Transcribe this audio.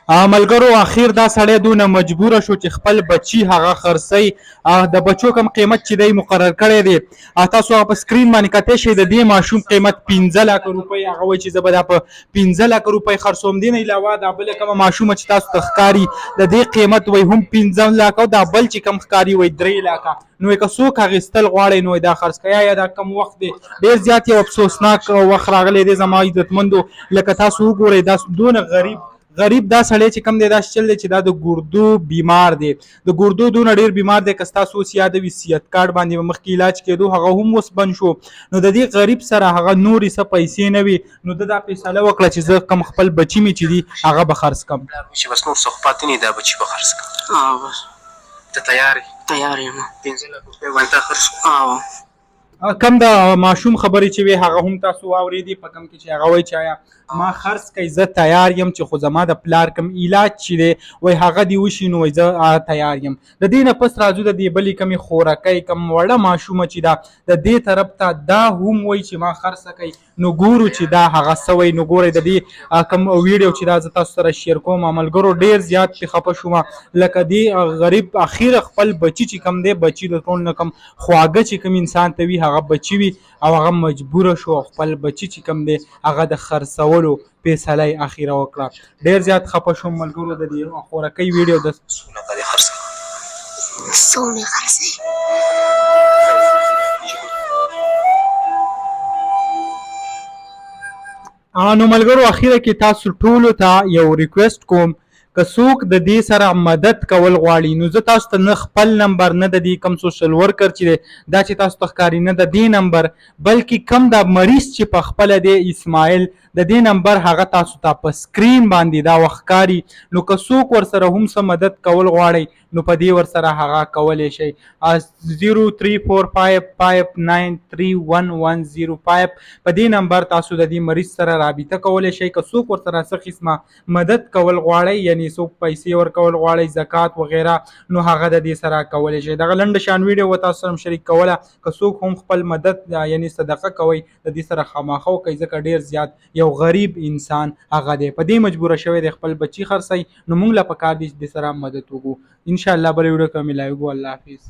ملګرو اخیر دا سړی دونه مجبوره شو چې خپل بچي هغه خرڅوي. د بچو کم قیمت چې دی مقرر کړی دی تاسو هغه په سکرین باندې کتلی شئ. د دې ماشوم قیمت 15 لکه روپۍ. هغه وایي چې زه به دا په 15 لکه روپۍ خرڅوم. دې نه علاوه دا بله کومه ماشومه چې تاسو ته ښکاري د دې قیمت وایي هم 15 لکه او دا بل چې کم ښکاري وایي 3 لکه. نو که څوک اخیستل غواړئ نو دا خرڅ کړئ. یا دا کم وخت دی ډېر زیات یو افسوسناک وخت راغلی دی زما عزتمندو. لکه تاسو وګورئ دا دونه غریب دا سړی چې کم دی دا چل دی چې دا د ګردو بیمار دی. د ګردو دونه ډېر بیمار دی که ستاسو اوس یاد وي صحت کارډ باندې به مخکې علاج کېدو هغه هم اوس بند شو. نو د دې غریب سره هغه نورې څه پیسې نه وي. نو ده دا فیصله وکړه چې زه کم خپل بچي مې چې دي هغه به خرڅ کړم. چې بس نور څه خو پاتې نه دا بچي به خرڅ کړم. بس ته تیار یې؟ تیار یم. 15 لکه روپۍ باندې تا خرڅ کړو. کم د ماشوم خبرې چې وي هغه هم تاسو واورېدې په کم کې چې هغه وایي چې آیا ما خرڅ کوي زه تیار یم چې خو زما د پلار کم علاج چې دی وایي هغه دې وشي نو وایي زه تیار یم. د دې نه پس راځو د دې بلې کمې خورکۍ کم وړه ماشومه چې ده د دې طرف ته دا هم وایي چې ما خرڅه کوي. نو ګورو چې دا هغه څه وایي. نو ګورئ د دې کم ویډیو چې دا زه تاسو سره شیر کوم ملګرو ډېر زیات پرې خفه شوم. لکه دې غریب اخیر خپل بچي چې کم دی بچي د ټول نه کم خواږه چې کوم انسان ته وي هغه بچي وي او هغه مجبوره شو خپل بچي چې کم دی هغه د خرڅولو فیصله یې اخیره وکړه. ډېر زیات خفه شوم ملګرو د دې خورکۍ ویډیو د څو لکه دې خرڅ کړم. څو مې خرڅوي. نو ملګرو اخیره کې تاسو ټولو ته یو ریکویسټ کوم که څوک د دې سره مدد کول غواړي نو زه تاسو ته نه خپل نمبر نه د دې کم سوشل ورکر چې دی دا چې تاسو ته ښکاري نه د دې نمبر بلکې کم دا مریض چې په خپله دی اسماعیل د دې نمبر هغه تاسو ته په سکرین باندې دا وښکاري. نو که څوک ورسره هم څه مدد کول غواړئ نو په دې ورسره هغه کولی شئ. 0345593110 په دې نمبر تاسو د دې مریض سره رابطه کولی شئ. که څوک ورسره څه قسمه مدد کول غواړئ یعنې څوک پیسې ورکول غواړئ زکات وغیره نو هغه د دې سره کولی شئ. دغه لنډه شان ویډیو به تاسو سره شریک کوله. که څوک هم خپل مدد یعنې صدقه کوئ د دې سره خامخا وکئ ځکه ډېر زیات یو غریب انسان هغه دی په دې مجبوره شوی دی خپل بچي خرڅوي. نو موږ له پکار دی چې د سره مدد وکړو. انشاءالله بله ویډیو کې ملاویږو. الله حافظ.